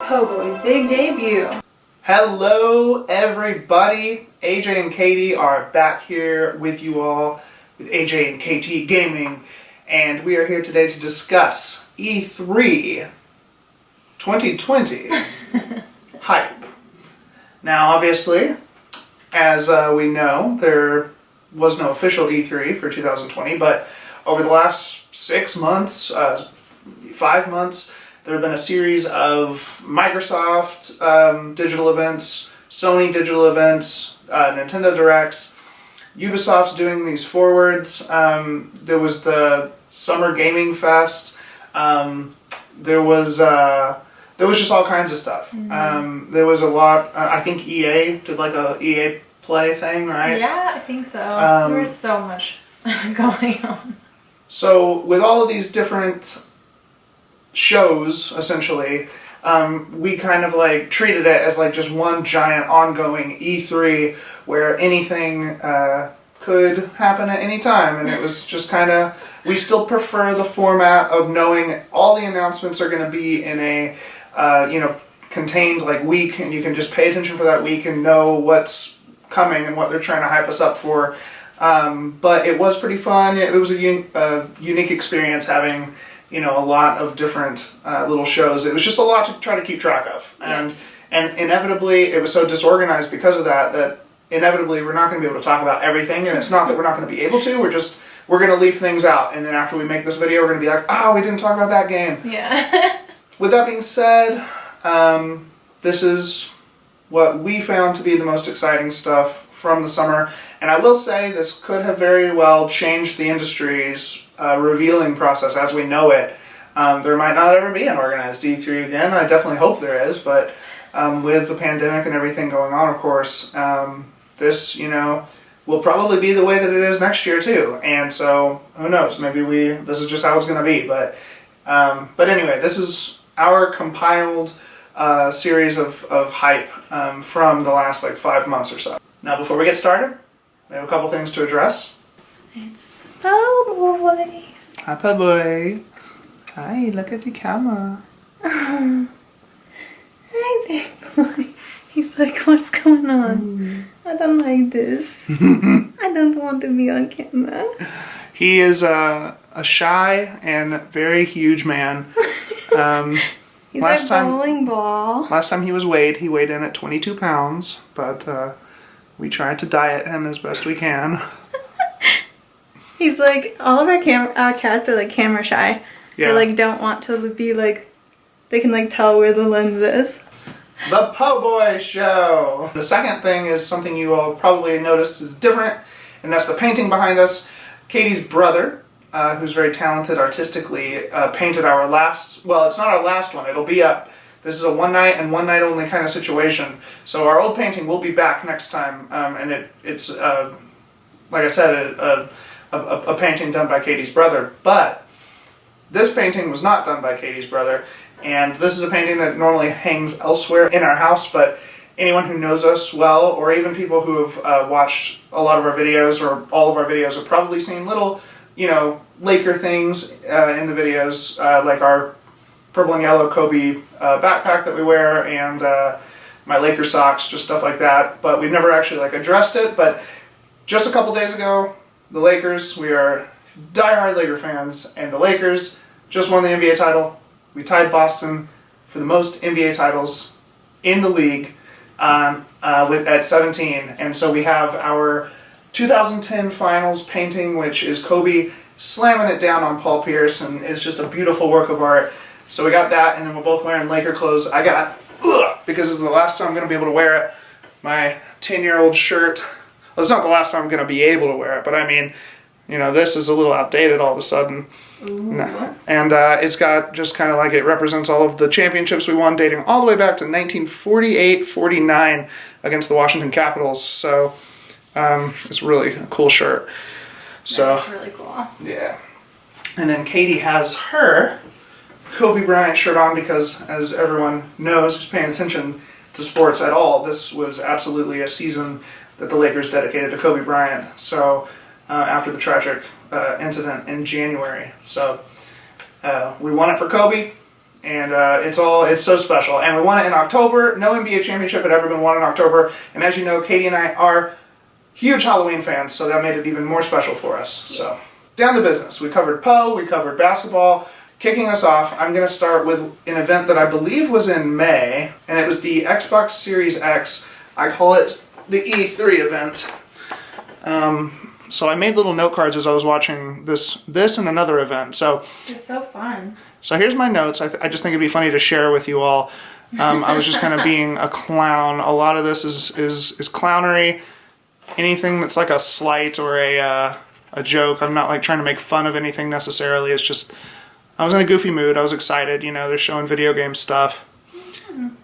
Pogo's big debut. Hello everybody, AJ and Katie are back here with you all with AJ and KT Gaming, and we are here today to discuss E3 2020 hype. Now obviously, as we know, there was no official E3 for 2020, but over the last 6 months, 5 months, there have been a series of Microsoft digital events, Sony digital events, Nintendo Directs, Ubisoft's doing these forwards. There was the Summer Gaming Fest. There was just all kinds of stuff. Mm-hmm. There was a lot. I think EA did like a EA Play thing, right? Yeah, I think so. There was so much going on. So with all of these different shows, essentially, we kind of like treated it as like just one giant ongoing E3 where anything could happen at any time, and it was just kind of, we still prefer the format of knowing all the announcements are going to be in a contained like week, and you can just pay attention for that week and know what's coming and what they're trying to hype us up for. But it was pretty fun. It was a unique experience having a lot of different little shows. It was just a lot to try to keep track of. And inevitably, it was so disorganized because of that inevitably we're not going to be able to talk about everything. And it's not that we're not going to be able to, we're going to leave things out. And then after we make this video, we're going to be like, we didn't talk about that game. Yeah. With that being said, this is what we found to be the most exciting stuff from the summer. And I will say this could have very well changed the industry's revealing process as we know it. There might not ever be an organized E3 again. I definitely hope there is, but with the pandemic and everything going on, of course, this, will probably be the way that it is next year too. And so, who knows, maybe this is just how it's going to be. But anyway, this is our compiled series of hype from the last 5 months or so. Now, before we get started, we have a couple things to address. It's Po Boy. Hi, Po Boy. Hi, look at the camera. Hi, Big Boy. He's like, what's going on? I don't like this. I don't want to be on camera. He is a shy and very huge man. He's a bowling ball. Last time he weighed in at 22 pounds, but we tried to diet him as best we can. He's like, all of our cats are like camera shy. Yeah. They don't want to be they can tell where the lens is. The Po Boy Show! The second thing is something you all probably noticed is different, and that's the painting behind us. Katie's brother, who's very talented artistically, painted our last, well, it's not our last one, it'll be up. This is a one night and one night only kind of situation. So our old painting will be back next time, and it's like I said, a painting done by Katie's brother. But this painting was not done by Katie's brother, and this is a painting that normally hangs elsewhere in our house, but anyone who knows us well, or even people who have watched a lot of our videos, or all of our videos, have probably seen little, Laker things in the videos, like our purple and yellow Kobe backpack that we wear, and my Laker socks, just stuff like that. But we've never actually addressed it. But just a couple days ago, the Lakers, we are diehard Laker fans, and the Lakers just won the NBA title. We tied Boston for the most NBA titles in the league at 17. And so we have our 2010 finals painting, which is Kobe slamming it down on Paul Pierce, and it's just a beautiful work of art. So we got that, and then we're both wearing Laker clothes. I got, because this is the last time I'm going to be able to wear it, my 10-year-old shirt. Well, it's not the last time I'm going to be able to wear it, but I mean, this is a little outdated all of a sudden. Ooh. And it's got just kind of it represents all of the championships we won, dating all the way back to 1948-49 against the Washington Capitals. So it's really a cool shirt. So that's really cool. Yeah. And then Katie has her Kobe Bryant shirt on because, as everyone knows who's paying attention to sports at all, this was absolutely a season that the Lakers dedicated to Kobe Bryant. So after the tragic incident in January. So we won it for Kobe, And it's so special. And we won it in October. No NBA championship had ever been won in October. And as you know, Katie and I are huge Halloween fans, so that made it even more special for us. So, down to business. We covered Poe, we covered basketball. Kicking us off, I'm going to start with an event that I believe was in May, and it was the Xbox Series X. I call it the E3 event. So I made little note cards as I was watching this and another event. So it's so fun. So here's my notes. I just think it'd be funny to share with you all. I was just kind of being a clown. A lot of this is clownery. Anything that's like a slight or a joke. I'm not like trying to make fun of anything necessarily. It's just I was in a goofy mood. I was excited. You know, they're showing video game stuff.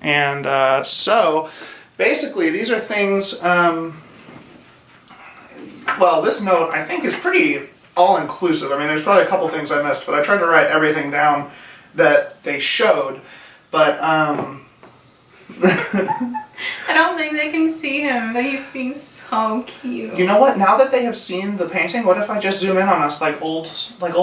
And so basically these are things. Well, this note I think is pretty all-inclusive. I mean, there's probably a couple things I missed, but I tried to write everything down that they showed. But I don't think they can see him, but he's being so cute. You know what? Now that they have seen the painting, what if I just zoom in on us like old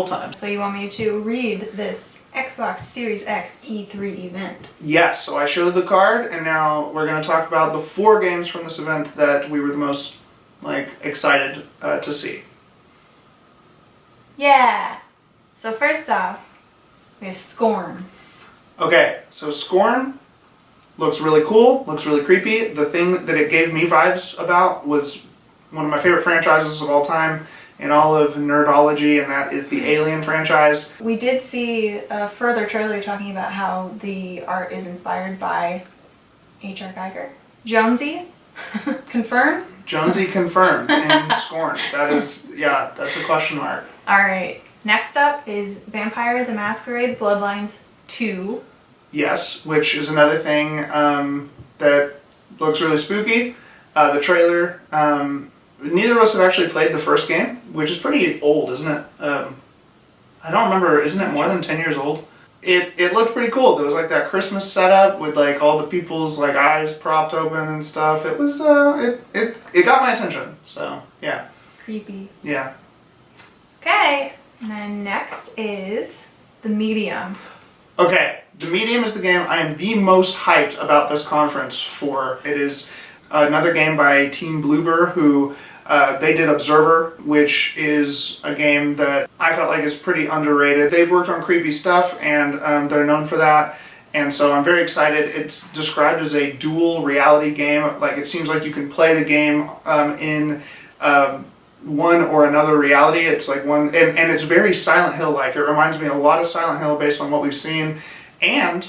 times? So you want me to read this Xbox Series X E3 event? Yes. So I showed the card, and now we're going to talk about the 4 games from this event that we were the most excited to see. Yeah. So first off, we have Scorn. Okay, so Scorn looks really cool, looks really creepy. The thing that it gave me vibes about was one of my favorite franchises of all time in all of nerdology, and that is the Alien franchise. We did see a further trailer talking about how the art is inspired by H.R. Geiger. Jonesy, confirmed? Jonesy confirmed in Scorn. That is, yeah, that's a question mark. Alright, next up is Vampire the Masquerade Bloodlines 2. Yes, which is another thing that looks really spooky. The trailer, neither of us have actually played the first game, which is pretty old, isn't it? I don't remember, isn't it more than 10 years old? It looked pretty cool. There was like that Christmas setup with like all the people's like eyes propped open and stuff. It was, it got my attention, so yeah. Creepy. Yeah. Okay, and then next is The Medium. Okay, The Medium is the game I am the most hyped about this conference for. It is another game by Team Bloober, who they did Observer, which is a game that I felt like is pretty underrated. They've worked on creepy stuff, and they're known for that. And so I'm very excited. It's described as a dual reality game. Like, it seems like you can play the game in one or another reality. It's like one, and it's very Silent Hill-like. It reminds me a lot of Silent Hill based on what we've seen. And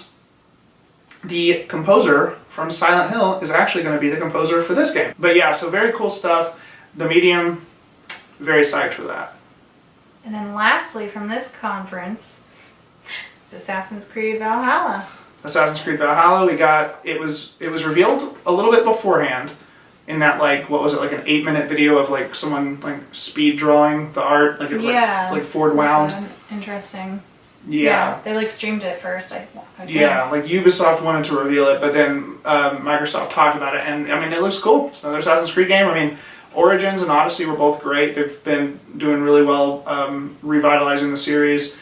the composer from Silent Hill is actually going to be the composer for this game. But yeah, so very cool stuff. The Medium, very psyched for that. And then lastly from this conference is Assassin's Creed Valhalla. Assassin's Creed Valhalla, it was revealed a little bit beforehand in that, like, what was it, like an 8-minute video of like someone like speed drawing the art, like it like forward wound. Interesting. Yeah. They like streamed it first. Yeah, like Ubisoft wanted to reveal it, but then Microsoft talked about it, and I mean, it looks cool. It's another Assassin's Creed game. I mean, Origins and Odyssey were both great. They've been doing really well revitalizing the series.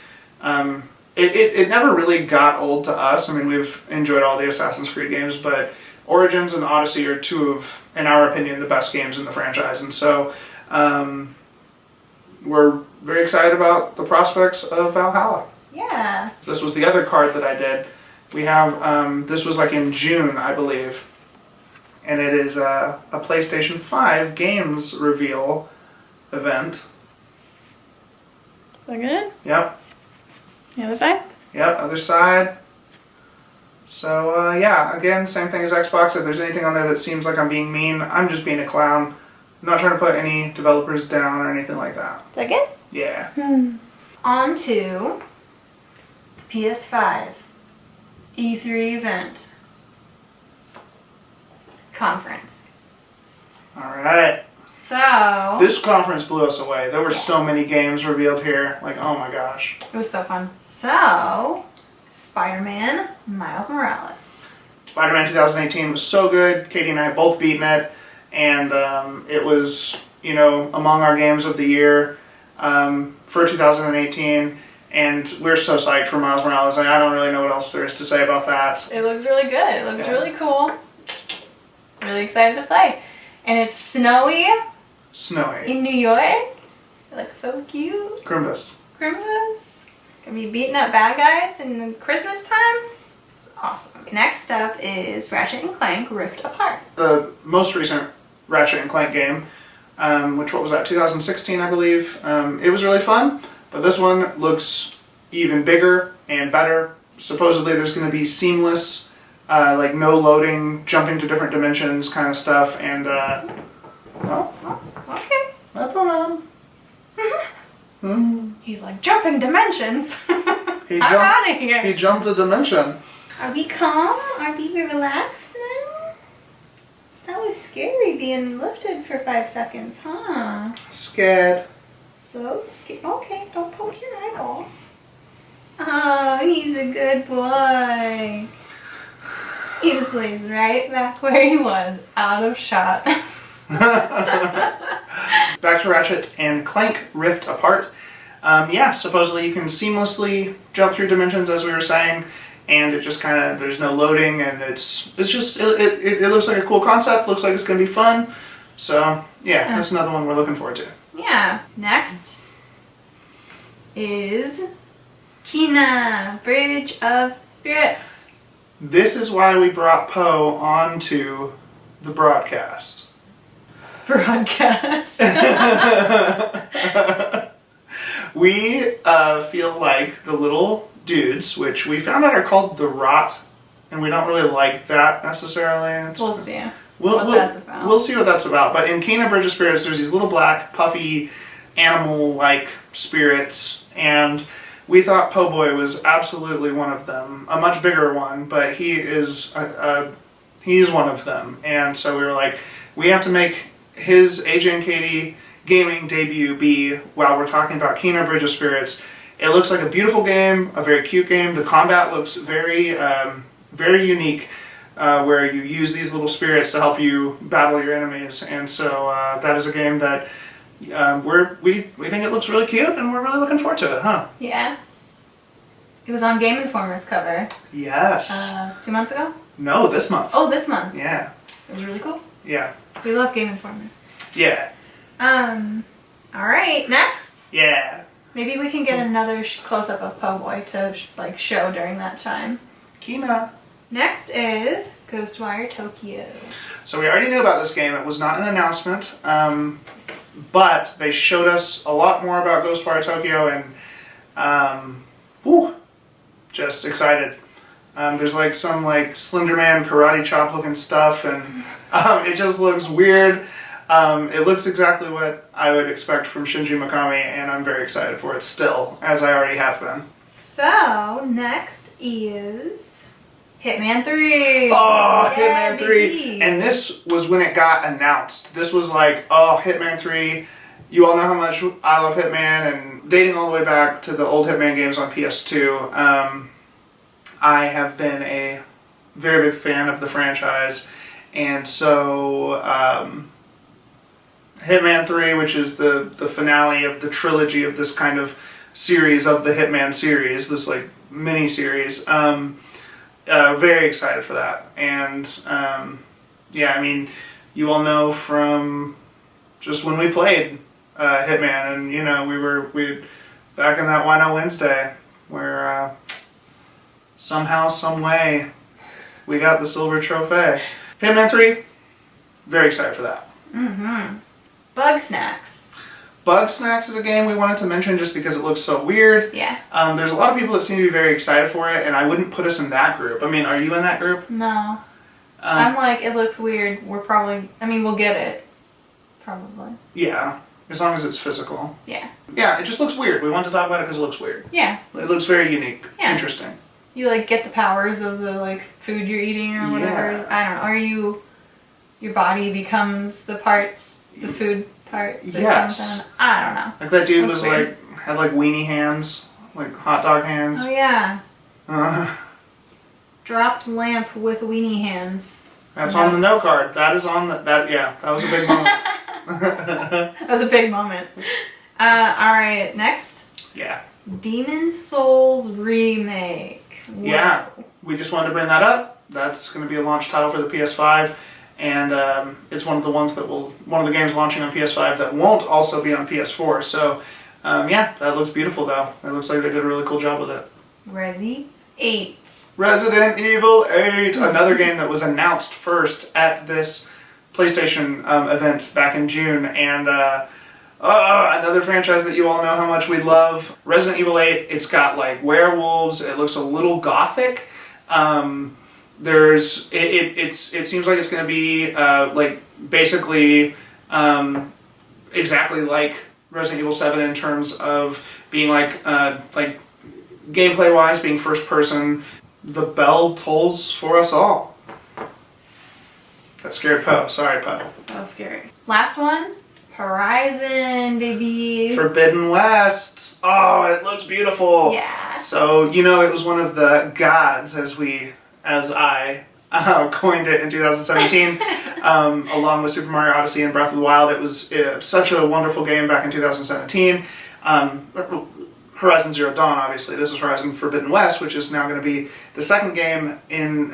It never really got old to us. I mean, we've enjoyed all the Assassin's Creed games, but Origins and Odyssey are 2 of, in our opinion, the best games in the franchise. And so we're very excited about the prospects of Valhalla. Yeah. This was the other card that I did. We have, this was like in June, I believe. And it is a PlayStation 5 games reveal event. Is that good? Yep. The other side? Yep, other side. So, yeah, again, same thing as Xbox. If there's anything on there that seems like I'm being mean, I'm just being a clown. I'm not trying to put any developers down or anything like that. Is that good? Yeah. On to PS5 E3 event conference. Alright. So this conference blew us away. There were so many games revealed here. Like, oh my gosh. it was so fun. So Spider-Man Miles Morales. Spider-Man 2018 was so good. Katie and I both beaten it. And it was, you know, among our games of the year for 2018. And we're so psyched for Miles Morales. I don't really know what else there is to say about that. It looks really good. It looks really cool. Really excited to play. And it's snowy. Snowy. In New York. It looks so cute. Crimbus. Crimbus. Gonna be beating up bad guys in Christmas time. It's awesome. Next up is Ratchet and Clank Rift Apart. The most recent Ratchet and Clank game, which, what was that, 2016, I believe. It was really fun, but this one looks even bigger and better. Supposedly there's going to be seamless, like no loading, jumping to different dimensions kind of stuff, and, well, Okay. that's on. He's like, jumping dimensions. He I'm out of here. He jumped a dimension. Are we calm? Are we relaxed now? That was scary being lifted for 5 seconds, huh? Scared. So scary. Okay, don't poke your eyeball. Oh, he's a good boy. He just lays right back where he was, out of shot. Back to Ratchet and Clank Rift Apart. Yeah, supposedly you can seamlessly jump through dimensions, as we were saying, and it just kind of, there's no loading, and it's just, it looks like a cool concept, looks like it's going to be fun. So, yeah, that's another one we're looking forward to. Yeah. Next is Kena, Bridge of Spirits. This is why we brought Poe onto the broadcast. Broadcast. We feel like the little dudes, which we found out are called the Rot, and we don't really like that necessarily. We'll see what that's about. We'll see what that's about. But in Kena Bridge of Spirits, there's these little black, puffy, animal-like spirits, and we thought Po' Boy was absolutely one of them. A much bigger one, but he is he's one of them. And so we were like, we have to make his AJ and Katie gaming debut be while we're talking about Kena Bridge of Spirits. It looks like a beautiful game, a very cute game. The combat looks very, very unique, where you use these little spirits to help you battle your enemies. And so that is a game that we think it looks really cute, and we're really looking forward to it, huh? Yeah. It was on Game Informer's cover. Yes. 2 months ago? No, this month. Oh, this month. Yeah. It was really cool. Yeah. We love Game Informer. Yeah. Alright, next. Yeah. Maybe we can get another close-up of Po' Boy to show during that time. Kena. Next is Ghostwire Tokyo. So we already knew about this game. It was not an announcement, but they showed us a lot more about Ghostwire Tokyo, and just excited. There's like some like Slenderman karate chop looking stuff, and it just looks weird. It looks exactly what I would expect from Shinji Mikami, and I'm very excited for it still, as I already have been. So, next is Hitman 3. Oh, yeah, Hitman 3. baby. And this was when it got announced. This was like, oh, Hitman 3. You all know how much I love Hitman, and dating all the way back to the old Hitman games on PS2, I have been a very big fan of the franchise. And so, Hitman 3, which is the finale of the trilogy of this kind of series of the Hitman series, this like mini-series, very excited for that. And yeah, I mean, you all know from just when we played Hitman, and you know, we back in that Why Not Wednesday, where somehow, some way, we got the silver trophy. Hitman 3, very excited for that. Mm-hmm. Bug Snacks. Bug Snacks is a game we wanted to mention just because it looks so weird. Yeah. There's a lot of people that seem to be very excited for it, and I wouldn't put us in that group. I mean, are you in that group? No. I'm like, it looks weird. We're probably, I mean, we'll get it. Probably. Yeah, as long as it's physical. Yeah. Yeah, it just looks weird. We want to talk about it because it looks weird. Yeah. It looks very unique. Yeah. Interesting. You like get the powers of the like food you're eating or whatever. Yeah. I don't know. Or your body becomes the parts, the food parts or Yes. something. I don't know. Like that dude Looks was weird. like, had like weenie hands, like hot dog hands. Oh yeah. Uh, Dropped lamp with weenie hands. that's on the note card. That is on that was a big moment. That was a big moment. Alright, next. Yeah. Demon Souls Remake. Whoa. Yeah, we just wanted to bring that up. That's going to be a launch title for the PS5, and it's one of the games launching on PS5 that won't also be on PS4. So, yeah, that looks beautiful though. It looks like they did a really cool job with it. Resi 8. Resident Evil 8, another game that was announced first at this PlayStation event back in June, and another franchise that you all know how much we love. Resident Evil 8, it's got like werewolves, it looks a little gothic. It seems like it's going to be like basically exactly like Resident Evil 7 in terms of being like gameplay wise, being first person. The bell tolls for us all. That scared Poe. Sorry, Poe. That was scary. Last one. Horizon, baby. Forbidden West. Oh, it looks beautiful. Yeah. So, you know, it was one of the gods, as I coined it in 2017, along with Super Mario Odyssey and Breath of the Wild. It was such a wonderful game back in 2017. Horizon Zero Dawn, obviously. This is Horizon Forbidden West, which is now going to be the second game in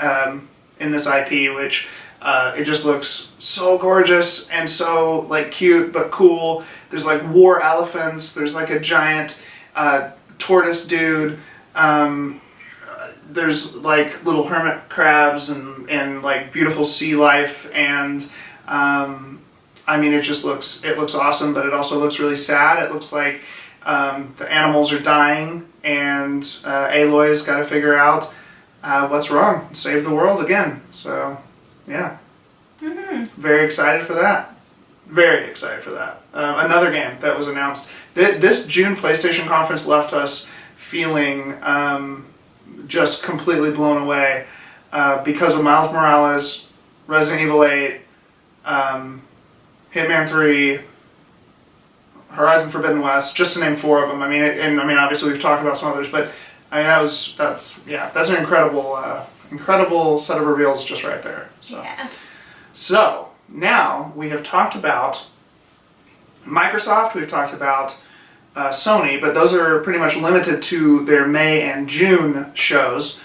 this IP, which it just looks so gorgeous and so like cute but cool. There's like war elephants. There's like a giant tortoise dude. There's like little hermit crabs and like beautiful sea life, and I mean it looks awesome, but it also looks really sad. It looks like the animals are dying, and Aloy's got to figure out what's wrong, save the world again. So, yeah. Very excited for that. Very excited for that. Another game that was announced. This June PlayStation conference left us feeling just completely blown away because of Miles Morales, Resident Evil 8, Hitman 3, Horizon Forbidden West, just to name 4 of them. I mean, obviously we've talked about some others, but I mean that's an incredible set of reveals just right there. So. Yeah. So now we have talked about Microsoft, we've talked about Sony, but those are pretty much limited to their May and June shows.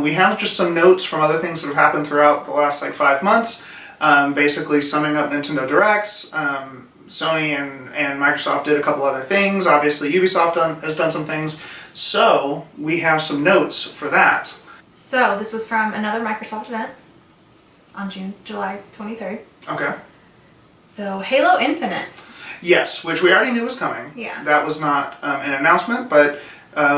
We have just some notes from other things that have happened throughout the last 5 months, basically summing up Nintendo Directs. Sony and Microsoft did a couple other things. Obviously, Ubisoft has done some things. So, we have some notes for that. So, this was from another Microsoft event on July 23rd. Okay. So, Halo Infinite. Yes, which we already knew was coming. Yeah. That was not an announcement, but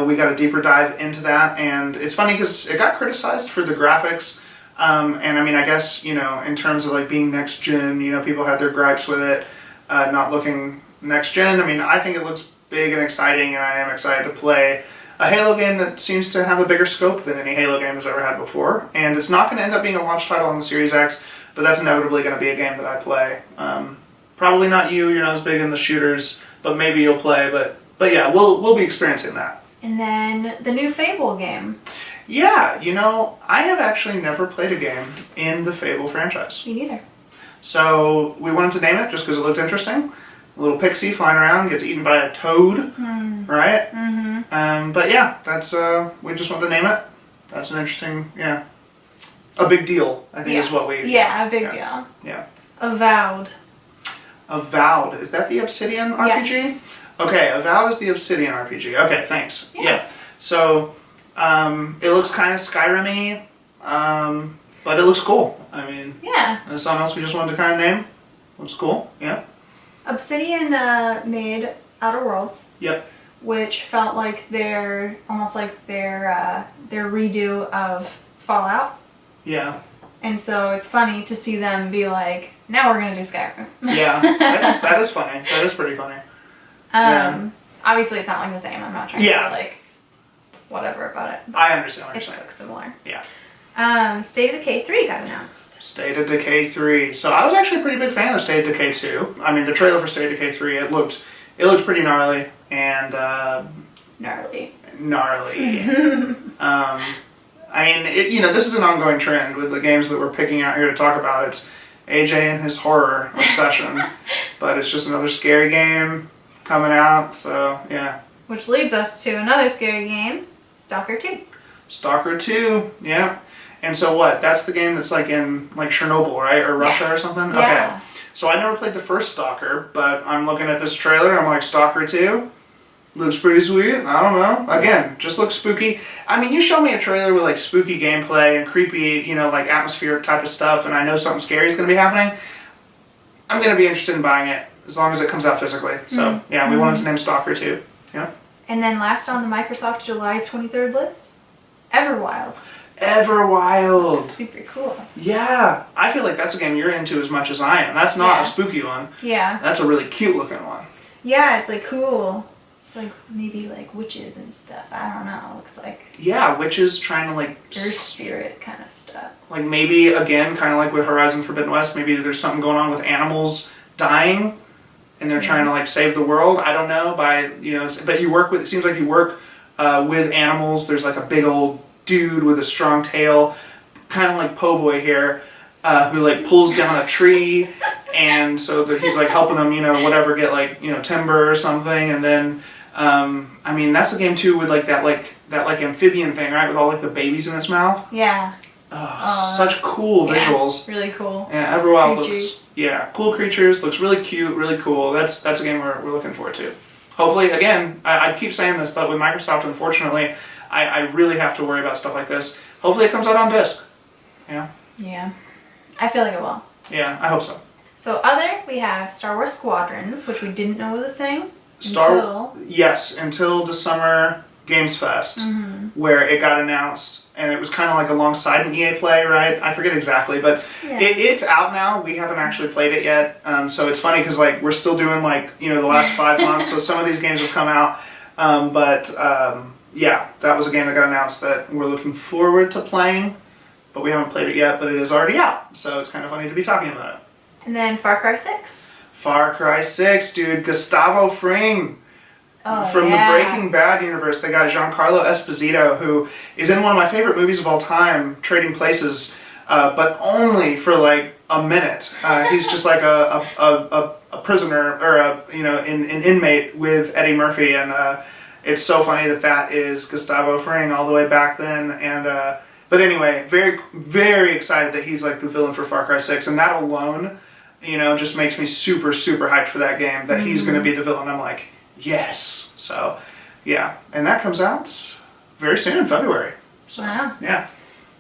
we got a deeper dive into that. And it's funny because it got criticized for the graphics. And I mean, I guess, in terms of being next gen, people had their gripes with it. Not looking next gen. I mean, I think it looks big and exciting, and I am excited to play a Halo game that seems to have a bigger scope than any Halo game has ever had before. And it's not going to end up being a launch title on the Series X, but that's inevitably going to be a game that I play. Probably not you. You're not as big in the shooters, but maybe you'll play. But yeah, we'll be experiencing that. And then the new Fable game. Yeah, I have actually never played a game in the Fable franchise. Me neither. So we wanted to name it just because it looked interesting. A little pixie flying around, gets eaten by a toad, right? Mm-hmm. But yeah, that's we just wanted to name it. That's an interesting, a big deal, I think is what we... Yeah, a big deal. Yeah. Avowed. Avowed. Is that the Obsidian RPG? Yes. Okay, Avowed is the Obsidian RPG. Okay, thanks. Yeah. So, it looks kind of Skyrim-y, but it looks cool. I mean, there's something else we just wanted to kind of name. Looks cool, yeah. Obsidian made Outer Worlds. Yep. Which felt like almost like their redo of Fallout. Yeah. And so it's funny to see them be like, now we're gonna do Skyrim. Yeah, that is funny. That is pretty funny. Obviously it's not like the same. I'm not trying to be whatever about it. I understand what you're saying. It just looks similar. Yeah. State of Decay 3 got announced. State of Decay 3. So I was actually a pretty big fan of State of Decay 2. I mean, the trailer for State of Decay 3, it looked pretty gnarly and gnarly. I mean, this is an ongoing trend with the games that we're picking out here to talk about. It's AJ and his horror obsession, but it's just another scary game coming out. So yeah. Which leads us to another scary game, Stalker 2. Stalker 2, yeah. And so what? That's the game that's like in like Chernobyl, right? Or Russia or something? Yeah. Okay. So I never played the first Stalker, but I'm looking at this trailer, I'm like, Stalker 2? Looks pretty sweet. I don't know. Again, just looks spooky. I mean, you show me a trailer with like spooky gameplay and creepy, you know, like atmospheric type of stuff, and I know something scary is going to be happening. I'm going to be interested in buying it as long as it comes out physically. So, yeah, we wanted to name Stalker 2. Yeah. And then last on the Microsoft July 23rd list, Everwild. Everwild. Super cool. Yeah. I feel like that's a game you're into as much as I am. That's not a spooky one. Yeah. That's a really cute looking one. Yeah, it's like cool. It's like maybe like witches and stuff. I don't know. It looks like yeah, witches trying to like earth spirit kind of stuff. Like maybe again, kind of like with Horizon Forbidden West, maybe there's something going on with animals dying, and they're trying to like save the world. I don't know but you work with. It seems like you work with animals. There's like a big old dude with a strong tail, kind of like Po' Boy here, who like pulls down a tree, and so that he's like helping them, whatever, get like timber or something, and then. I mean, that's the game too with like that amphibian thing, right? With all like the babies in its mouth. Yeah. Such cool visuals. Really cool. Yeah, Everwild creatures. looks cool creatures. Looks really cute, really cool. That's a game we're looking forward to. Hopefully, again, I keep saying this, but with Microsoft, unfortunately, I really have to worry about stuff like this. Hopefully, it comes out on disc. Yeah. Yeah. I feel like it will. Yeah, I hope so. So we have Star Wars Squadrons, which we didn't know was a thing. Until the Summer Games Fest, where it got announced, and it was kind of like alongside an EA Play, right? I forget exactly, but it's out now. We haven't actually played it yet, so it's funny because like we're still doing like the last 5 months, so some of these games have come out, yeah, that was a game that got announced that we're looking forward to playing, but we haven't played it yet. But it is already out, so it's kind of funny to be talking about it. And then Far Cry 6. Far Cry 6, dude. Gustavo Fring. From the Breaking Bad universe, they got Giancarlo Esposito, who is in one of my favorite movies of all time, Trading Places, but only for like a minute. He's just like a prisoner, or an inmate with Eddie Murphy, and it's so funny that is Gustavo Fring all the way back then. And but anyway, very, very excited that he's like the villain for Far Cry 6, and that alone, just makes me super, super hyped for that game, that he's going to be the villain. I'm like, yes. So, yeah. And that comes out very soon in February. So, wow. Yeah.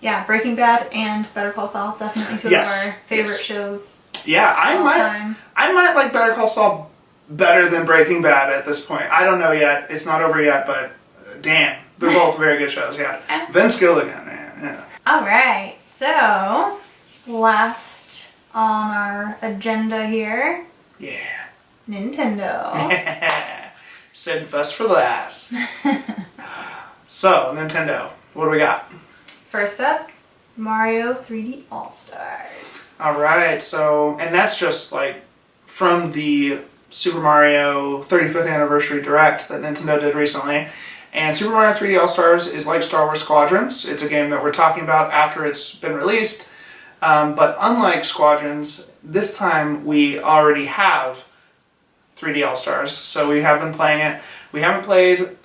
Yeah, Breaking Bad and Better Call Saul, definitely two of our favorite shows. Yeah, I might like Better Call Saul better than Breaking Bad at this point. I don't know yet. It's not over yet, but damn. They're both very good shows, yeah. Vince Gilligan, man. Yeah. All right. So, last on our agenda here. Yeah. Nintendo. Saved the best for last. So, Nintendo. What do we got? First up, Mario 3D All-Stars. Alright, so, and that's just like from the Super Mario 35th Anniversary Direct that Nintendo did recently. And Super Mario 3D All-Stars is like Star Wars Squadrons. It's a game that we're talking about after it's been released. But unlike Squadrons, this time we already have 3D All-Stars, so we have been playing it. We haven't played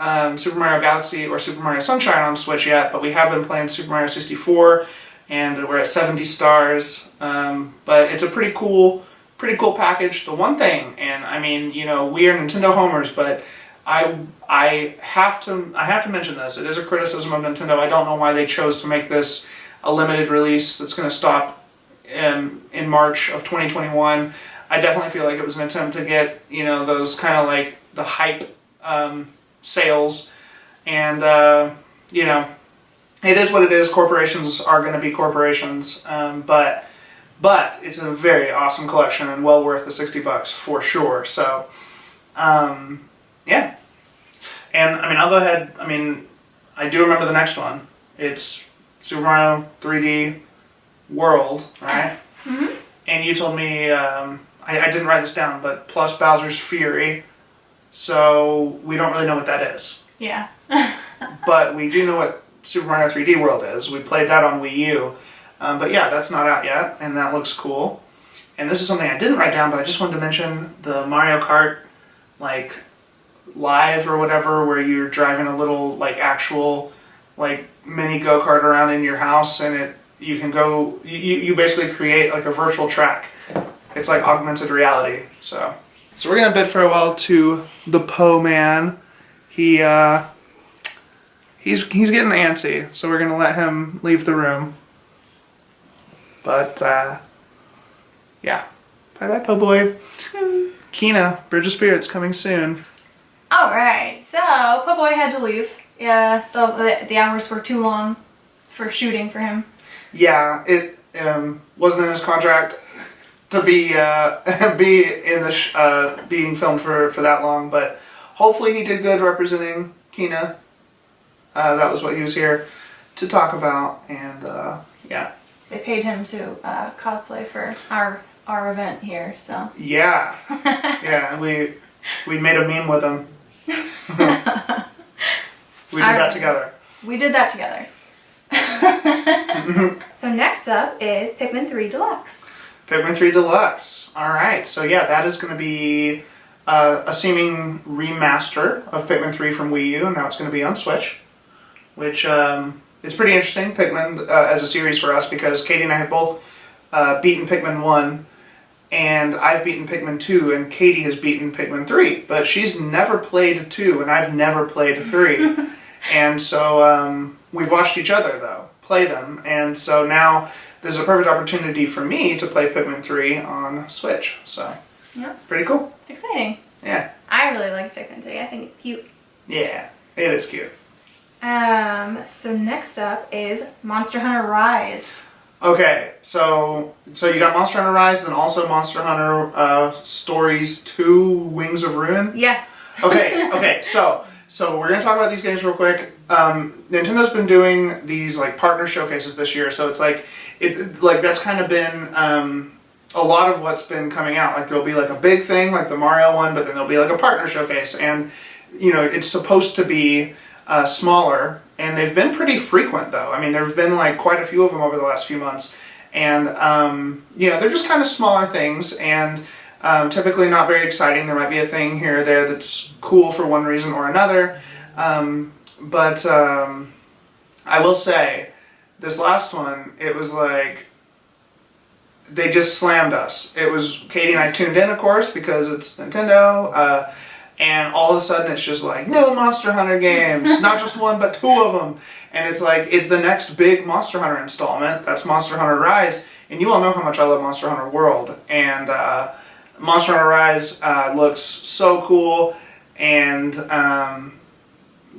Super Mario Galaxy or Super Mario Sunshine on Switch yet, but we have been playing Super Mario 64, and we're at 70 stars. But it's a pretty cool package. The one thing, and I mean, we are Nintendo homers, but I have to mention this. It is a criticism of Nintendo. I don't know why they chose to make this a limited release that's going to stop in March of 2021. I definitely feel like it was an attempt to get, those kind of like the hype sales. And, it is what it is. Corporations are going to be corporations. But it's a very awesome collection and well worth the $60 for sure. So, yeah. And, I mean, I'll go ahead. I mean, I do remember the next one. It's Super Mario 3D World, right? Mm-hmm. And you told me... I didn't write this down, but plus Bowser's Fury, so we don't really know what that is. Yeah. But we do know what Super Mario 3D World is. We played that on Wii U. But yeah, that's not out yet, and that looks cool. And this is something I didn't write down, but I just wanted to mention the Mario Kart, like, live or whatever, where you're driving a little like actual like mini go-kart around in your house, and you can go. You basically create like a virtual track. It's like augmented reality. So we're gonna bid farewell to the Poe man. He's getting antsy, so we're gonna let him leave the room. But yeah, bye bye, Poe boy. Kina, Bridge of Spirits coming soon. All right, so Poe boy had to leave. Yeah, the hours were too long for shooting for him. Yeah, it wasn't in his contract to be in the being filmed for that long, but hopefully he did good representing Kina. That was what he was here to talk about, and yeah. They paid him to cosplay for our event here, so. Yeah, yeah, we made a meme with him. We did that together. We did that together. So next up is Pikmin 3 Deluxe. Pikmin 3 Deluxe. Alright, so yeah, that is going to be a seeming remaster of Pikmin 3 from Wii U, and now it's going to be on Switch. Which is pretty interesting, Pikmin as a series for us, because Katie and I have both beaten Pikmin 1, and I've beaten Pikmin 2, and Katie has beaten Pikmin 3. But she's never played 2, and I've never played 3. And so we've watched each other, though, play them. And so now there's a perfect opportunity for me to play Pikmin 3 on Switch. So, yep. Pretty cool. It's exciting. Yeah. I really like Pikmin 3. I think it's cute. Yeah, it is cute. So next up is Monster Hunter Rise. Okay, so you got Monster Hunter Rise, and then also Monster Hunter Stories 2 Wings of Ruin? Yes. Okay, so we're going to talk about these games real quick. Nintendo's been doing these like partner showcases this year, so it's like, that's kind of been a lot of what's been coming out. Like there'll be like a big thing, like the Mario one, but then there'll be like a partner showcase, and it's supposed to be smaller, and they've been pretty frequent though. I mean, there've been like quite a few of them over the last few months, and they're just kind of smaller things, and typically not very exciting. There might be a thing here or there that's cool for one reason or another, but I will say, this last one, it was like, they just slammed us. It was, Katie and I tuned in, of course, because it's Nintendo, and all of a sudden it's just like, new Monster Hunter games, not just one, but 2 of them. And it's like, it's the next big Monster Hunter installment. That's Monster Hunter Rise. And you all know how much I love Monster Hunter World. And Monster Hunter Rise looks so cool. And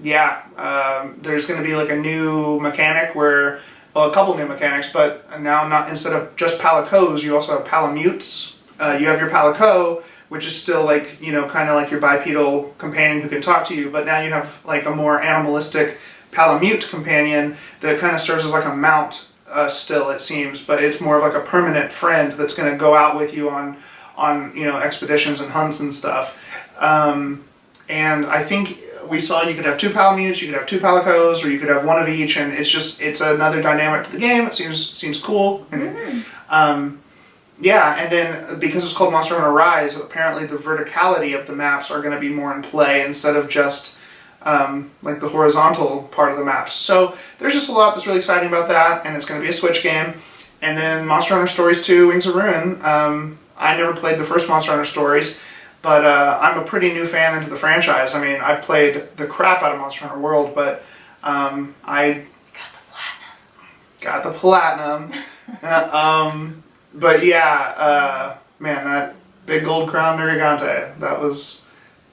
there's going to be like a new mechanic where, well, a couple new mechanics, but now instead of just Palicos, you also have Palamutes. You have your Palico, which is still like, kind of like your bipedal companion who can talk to you, but now you have like a more animalistic Palamute companion that kind of serves as like a mount still, it seems, but it's more of like a permanent friend that's going to go out with you on expeditions and hunts and stuff. And I think we saw you could have 2 Palamutes, you could have 2 Palicos, or you could have 1 of each, and it's another dynamic to the game. It seems cool. And, yeah, and then because it's called Monster Hunter Rise, apparently the verticality of the maps are going to be more in play instead of just like the horizontal part of the maps. So there's just a lot that's really exciting about that, and it's going to be a Switch game. And then Monster Hunter Stories 2 Wings of Ruin. I never played the first Monster Hunter Stories, but I'm a pretty new fan into the franchise. I mean, I've played the crap out of Monster Hunter World, but I got the platinum. But yeah, man, that big gold crown Mirigante, that was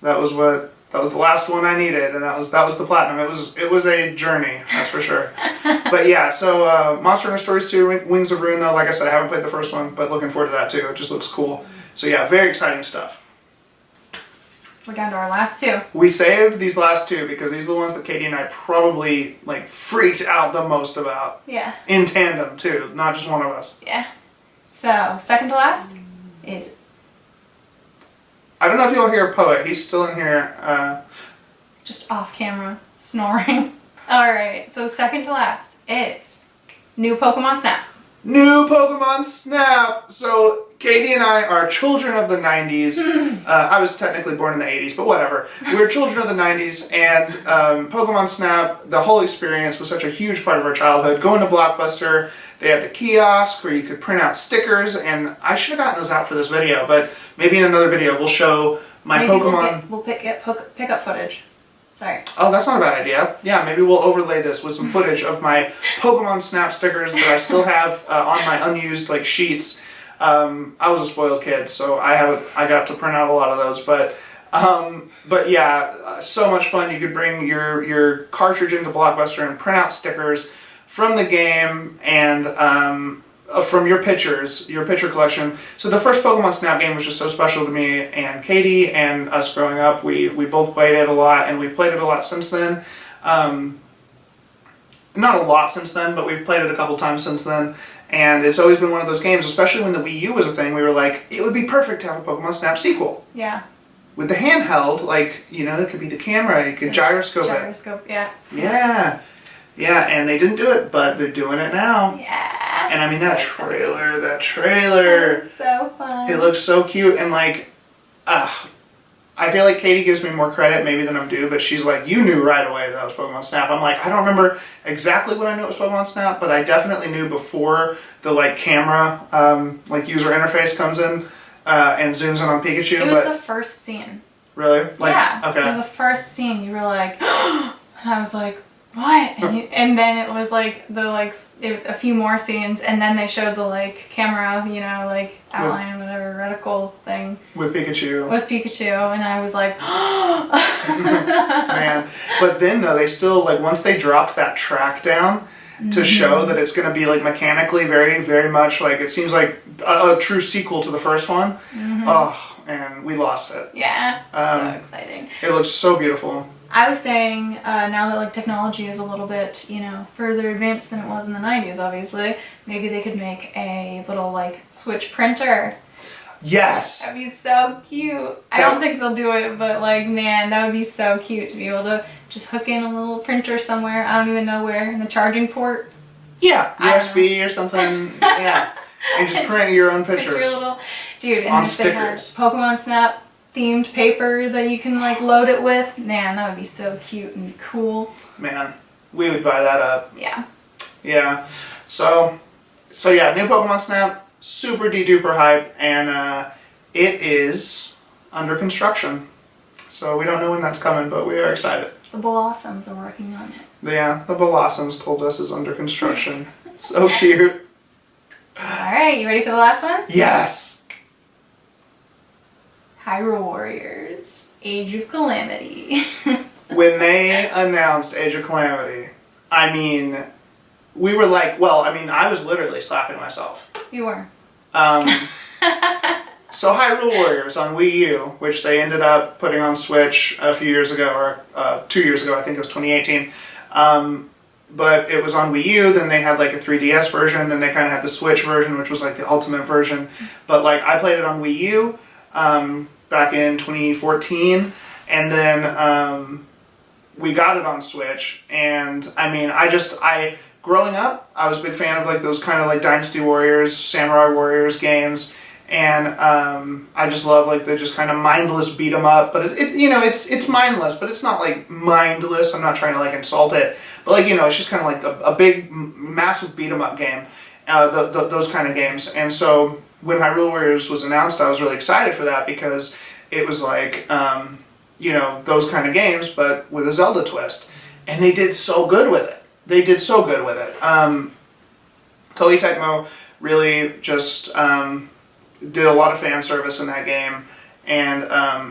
the last one I needed, and that was the platinum. It was a journey, that's for sure. But yeah, so Monster Hunter Stories 2 Wings of Ruin, though, like I said, I haven't played the first one, but looking forward to that too. It just looks cool. So yeah, very exciting stuff. We're down to our last 2. We saved these last 2 because these are the ones that Katie and I probably like freaked out the most about. Yeah. In tandem too, not just one of us. Yeah. So, second to last is... I don't know if you'll hear Poet. He's still in here. Just off camera, snoring. Alright, so second to last is New Pokemon Snap. New Pokemon Snap! So, Katie and I are children of the 90s. I was technically born in the 80s, but whatever. We're children of the 90s, and Pokemon Snap, the whole experience was such a huge part of our childhood. Going to Blockbuster, they had the kiosk where you could print out stickers, and I should have gotten those out for this video, but maybe in another video we'll show my Pokemon... We'll pick up footage. Sorry. Oh, that's not a bad idea. Yeah, maybe we'll overlay this with some footage of my Pokemon Snap stickers that I still have on my unused like sheets. I was a spoiled kid, so I got to print out a lot of those. But yeah, so much fun. You could bring your cartridge into Blockbuster and print out stickers from the game and from your picture collection. So the first Pokemon Snap game was just so special to me and Katie and us growing up. We both played it a lot, and we've played it a lot since then. Not a lot since then, but we've played it a couple times since then. And it's always been one of those games, especially when the Wii U was a thing, we were like, it would be perfect to have a Pokemon Snap sequel. Yeah. With the handheld, like, it could be the camera, you could gyroscope it. Gyroscope, yeah. Yeah. Yeah, and they didn't do it, but they're doing it now. Yeah. And I mean, that trailer. That's so fun. It looks so cute, and like, I feel like Katie gives me more credit maybe than I'm due, but she's like, you knew right away that was Pokemon Snap. I'm like, I don't remember exactly when I knew it was Pokemon Snap, but I definitely knew before the like camera, like user interface comes in and zooms in on Pikachu. It was the first scene. Really? Like, yeah. Okay. It was the first scene. You were like, and I was like, what? And then it was like a few more scenes, and then they showed the like camera, like outline and whatever reticle thing with Pikachu. And I was like, man. But then though, they still like once they dropped that track down to show that it's going to be like mechanically very, very much like it seems like a true sequel to the first one. Oh, and we lost it. Yeah, so exciting. It looks so beautiful. I was saying, now that like technology is a little bit, further advanced than it was in the 90s, obviously, maybe they could make a little like Switch printer. Yes! That'd be so cute. I don't think they'll do it, but like, man, that would be so cute to be able to just hook in a little printer somewhere. I don't even know where, in the charging port. Yeah, USB or something. Yeah. And just print your own pictures. Your little, dude, and on if stickers. They had Pokemon Snap themed paper that you can like load it with, man, that would be so cute and cool. Man, we would buy that up. Yeah. Yeah. So yeah, new Pokemon Snap, super de-duper hype, and it is under construction. So we don't know when that's coming, but we are excited. The Blossoms are working on it. Yeah, the Blossoms told us it's under construction. So cute. Alright, you ready for the last one? Yes! HYRULE Warriors, Age of Calamity. When they announced Age of Calamity, I mean, we were like, I was literally slapping myself. You were. So HYRULE Warriors on Wii U, which they ended up putting on Switch a few years ago, or 2 years ago, I think it was 2018. But it was on Wii U, then they had like a 3DS version, then they kind of had the Switch version, which was like the ultimate version. But like, I played it on Wii U back in 2014, and then we got it on Switch, and I mean, growing up, I was a big fan of like those kind of like Dynasty Warriors, Samurai Warriors games, and I just love like the just kind of mindless beat 'em up, but it's mindless, but it's not like mindless. I'm not trying to like insult it, but like it's just kind of like a big massive beat 'em up game, those kind of games. And so when HYRULE Warriors was announced, I was really excited for that because it was like those kind of games, but with a Zelda twist, and they did so good with it. Koei Tecmo really just did a lot of fan service in that game, and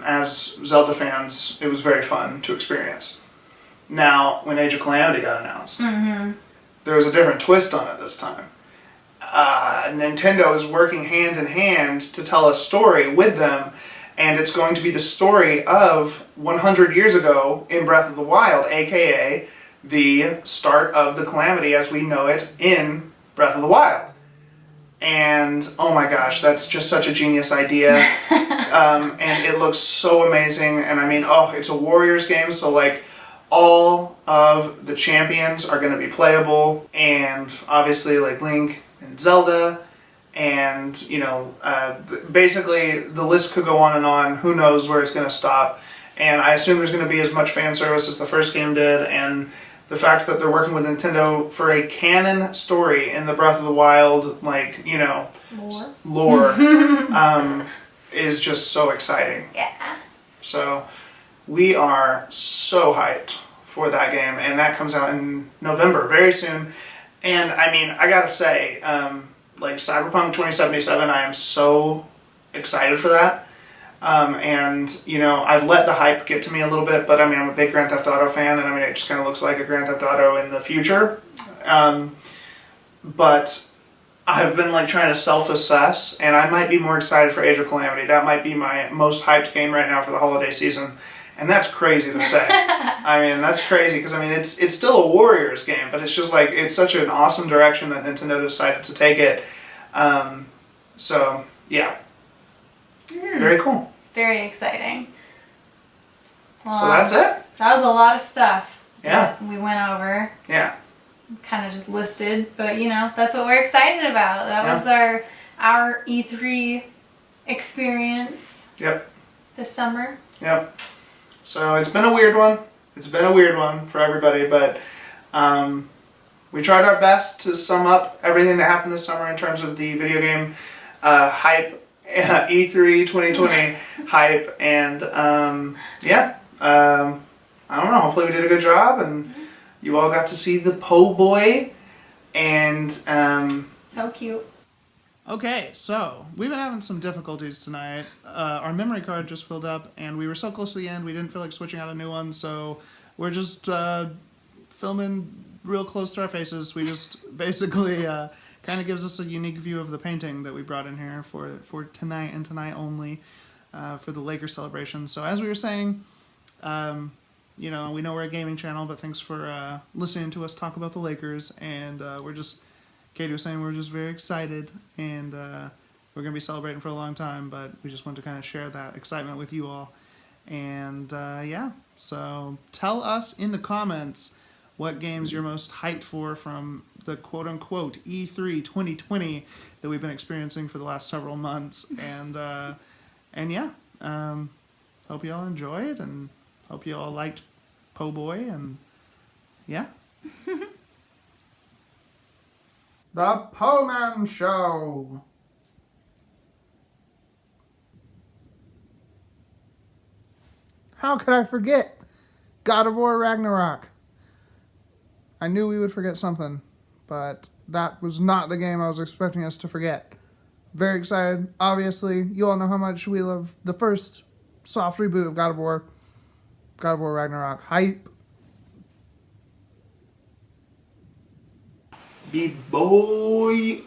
as Zelda fans, it was very fun to experience. Now, when Age of Calamity got announced, there was a different twist on it this time. Nintendo is working hand in hand to tell a story with them, and it's going to be the story of 100 years ago in Breath of the Wild, aka the start of the Calamity as we know it in Breath of the Wild. And oh my gosh, that's just such a genius idea. And it looks so amazing. And I mean, it's a Warriors game, so like all of the champions are going to be playable, and obviously like Link and Zelda and and basically the list could go on and on. Who knows where it's going to stop? And I assume there's going to be as much fan service as the first game did, and the fact that they're working with Nintendo for a canon story in the Breath of the Wild, lore, is just so exciting. Yeah. So we are so hyped for that game, and that comes out in November, very soon. And I mean, I gotta say, Cyberpunk 2077, I am so excited for that. I've let the hype get to me a little bit, but I mean, I'm a big Grand Theft Auto fan, and I mean, it just kind of looks like a Grand Theft Auto in the future. But I've been trying to self-assess, and I might be more excited for Age of Calamity. That might be my most hyped game right now for the holiday season. And that's crazy to say. I mean, that's crazy because I mean, it's still a Warriors game, but it's just it's such an awesome direction that Nintendo decided to take it. So yeah, very cool. Very exciting. Well, so that's it. That was a lot of stuff. Yeah. That we went over. Yeah. Kind of just listed, but that's what we're excited about. That was our E3 experience. Yep. This summer. Yep. So it's been a weird one. It's been a weird one for everybody, but we tried our best to sum up everything that happened this summer in terms of the video game hype, E3 2020 hype, and I don't know. Hopefully we did a good job, and you all got to see the Po' Boy, and so cute. Okay, so we've been having some difficulties tonight. Our memory card just filled up, and we were so close to the end, we didn't feel like switching out a new one, so we're just filming real close to our faces. We just basically kind of gives us a unique view of the painting that we brought in here for tonight and tonight only for the Lakers celebration. So as we were saying, we know we're a gaming channel, but thanks for listening to us talk about the Lakers, and Katie was saying we're just very excited, and we're going to be celebrating for a long time, but we just wanted to kind of share that excitement with you all. And so tell us in the comments what games you're most hyped for from the quote-unquote E3 2020 that we've been experiencing for the last several months. And hope you all enjoyed, and hope you all liked Po' Boy, and yeah. The Po Man Show. How could I forget God of War Ragnarok? I knew we would forget something, but that was not the game I was expecting us to forget. Very excited. Obviously, you all know how much we love the first soft reboot of God of War Ragnarok. Hype. Be boy.